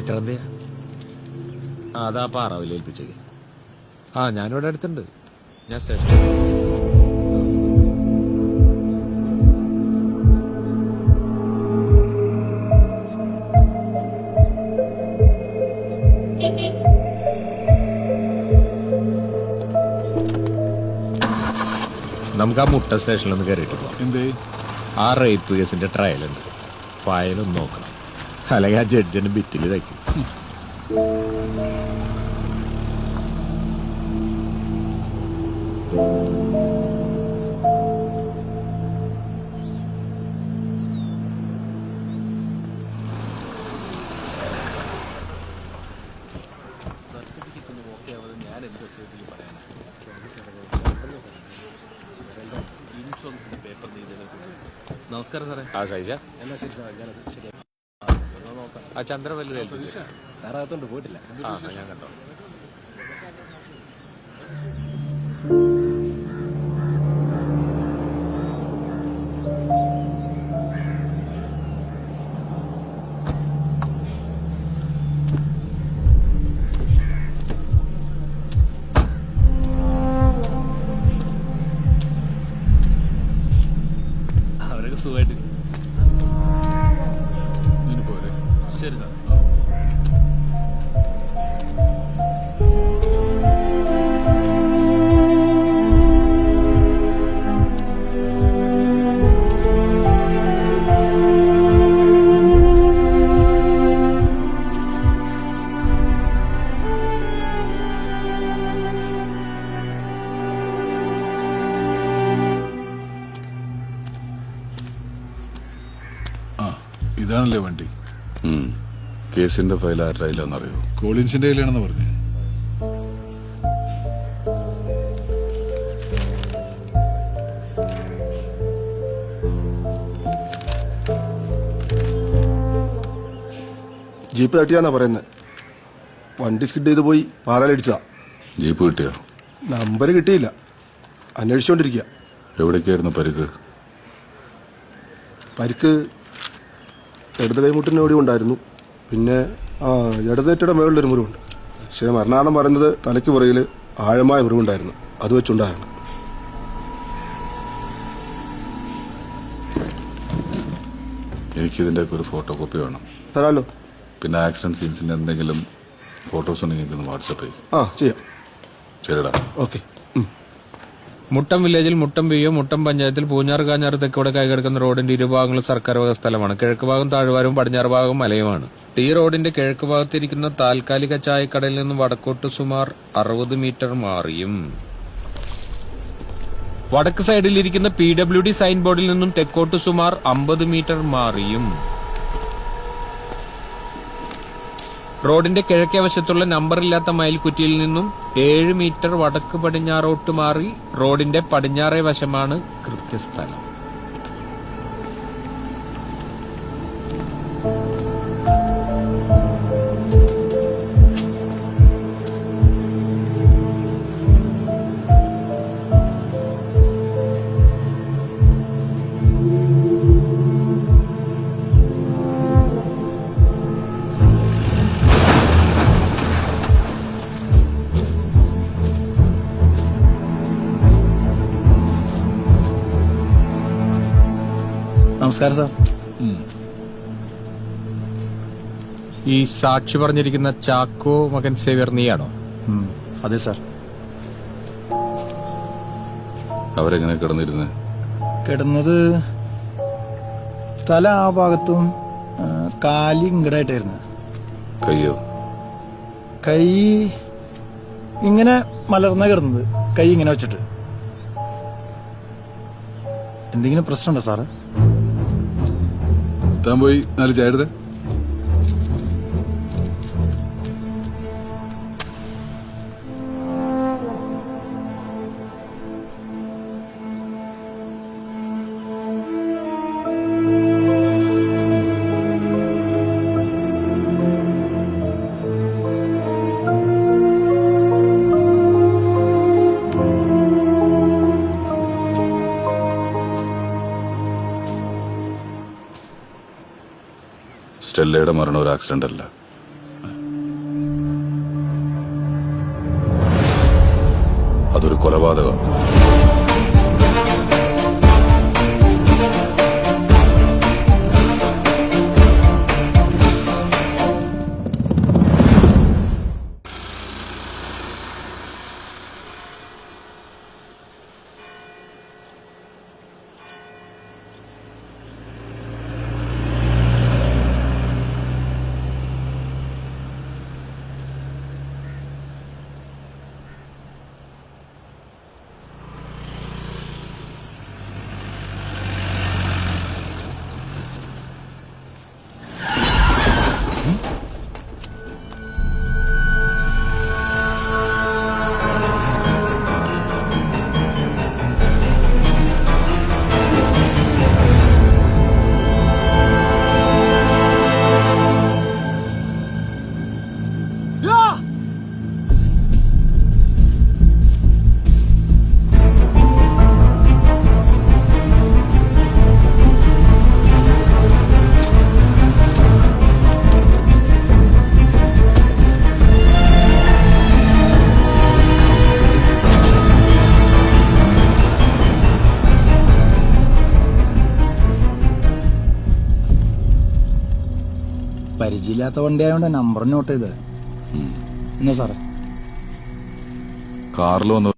എത്രന്തെയാ? അതാ പാറാവില്ല ഏൽപ്പിച്ചേക്ക്. ഞാനിവിടെ അടുത്തുണ്ട്. ഞാൻ സ്റ്റേഷൻ നമുക്ക് ആ മുട്ട സ്റ്റേഷനിലൊന്ന് കയറിയിട്ട് പോവാം. എന്തേ? ആ റേപ്പ് കേസിന്റെ ട്രയലുണ്ട്. ഫയലൊന്ന് നോക്കണം, അല്ലെങ്കിൽ ആ ജഡ്ജിന് ബിറ്റിൽ തയ്ക്കും. നമസ്കാരം സാറേ. സൈജ എന്നാ ശരി സാറേ, ഞാനത് ശരിയാ. ആ ചന്ദ്ര വലുത് സാറകത്തോണ്ട് പോയിട്ടില്ല. ഞാൻ കണ്ടോ. അവരൊക്കെ സുഖമായിട്ട്. പോരെ. ശരി സാർ. ഇതാണല്ലേ വണ്ടി? കേസിന്റെ ഫയൽ ആരുടെ കയ്യിലാണെന്നറിയോ? കോളിൻസിന്റെ കയ്യിലാണെന്ന് പറഞ്ഞു. ജീപ്പ് തട്ടിയാന്നാ പറയുന്നത്. വണ്ടി സ്കിഡ് ചെയ്ത് പോയി പാറയിലടിച്ചതാ. ജീപ്പ് കിട്ടിയോ? നമ്പർ കിട്ടിയില്ല, അന്വേഷിച്ചോണ്ടിരിക്കുക. എവിടേക്കായിരുന്നു പരിക്ക്? പരിക്ക് ഇടത് കൈമുട്ടിനോടി ഉണ്ടായിരുന്നു. പിന്നെ ഇടതേറ്റയുടെ മുകളിലൊരു മുറിവുണ്ട്. പക്ഷേ മരണാളം പറയുന്നത് തലയ്ക്ക് പുറകിൽ ആഴമായ മുറിവുണ്ടായിരുന്നു, അത് വെച്ചുണ്ടായാണ്. എനിക്കിതിൻ്റെയൊക്കെ ഒരു ഫോട്ടോ കോപ്പി വേണം. തരാമല്ലോ. പിന്നെ ആക്സിഡന്റ് സീൻസിന്റെ എന്തെങ്കിലും ഫോട്ടോസ് ഉണ്ടെങ്കിൽ എനിക്കൊന്ന് വാട്സപ്പ് ചെയ്യും. ചെയ്യാം. ശരിടാ. ഓക്കെ. മുട്ടം വില്ലേജിൽ മുട്ടം പി ഒ മുട്ടം പഞ്ചായത്തിൽ പൂഞ്ഞാർ കാഞ്ഞാറ് തെക്കോടെ കൈകിടക്കുന്ന റോഡിന്റെ ഇരുഭാഗങ്ങളും സർക്കാർ വക സ്ഥലമാണ്. കിഴക്ക് ഭാഗം താഴ്വാരവും പടിഞ്ഞാറ് ഭാഗം മലയുമാണ്. ഈ റോഡിന്റെ കിഴക്ക് ഭാഗത്തിരിക്കുന്ന താൽക്കാലിക ചായക്കടയിൽ നിന്നും വടക്കോട്ട് സുമാർ 60 മീറ്റർ മാറിയും വടക്ക് സൈഡിലിരിക്കുന്ന PWD സൈൻ ബോർഡിൽ നിന്നും തെക്കോട്ട് സുമാർ 50 മീറ്റർ മാറിയും റോഡിന്റെ കിഴക്കേ വശത്തുള്ള നമ്പറില്ലാത്ത മയിൽക്കുറ്റിയിൽ നിന്നും 7 മീറ്റർ വടക്ക് പടിഞ്ഞാറോട്ട് മാറി റോഡിന്റെ പടിഞ്ഞാറേ വശമാണ് കൃത്യസ്ഥലം. നമസ്കാരം സാർ. ഈ സാക്ഷി പറഞ്ഞിരിക്കുന്ന ചാക്കോ മകൻ സേവ്യർ നീയാണോ? അതെ സാർ. അവരെങ്ങനെ കിടന്നിരുന്നേ? കിടന്നത് തല ആ ഭാഗത്തും കാലി ഇങ്ങടായിട്ടായിരുന്നു. കയ്യോ? കൈ ഇങ്ങനെ മലർന്ന കിടന്നത്, കൈ ഇങ്ങനെ വെച്ചിട്ട്. എന്തെങ്കിലും പ്രശ്നമുണ്ടോ സാറ്? താൻ പോയി 4 ചായ എടുത്തേ. സ്റ്റെല്ലയുടെ മരണം ഒരു ആക്സിഡന്റ് അല്ല. കൊലപാതകമാണ്. പരിചയമില്ലാത്ത വണ്ടി ആയതുകൊണ്ട് നമ്പർ നോട്ട് ചെയ്തത്. എന്നാ സാറേ കാറിൽ വന്ന്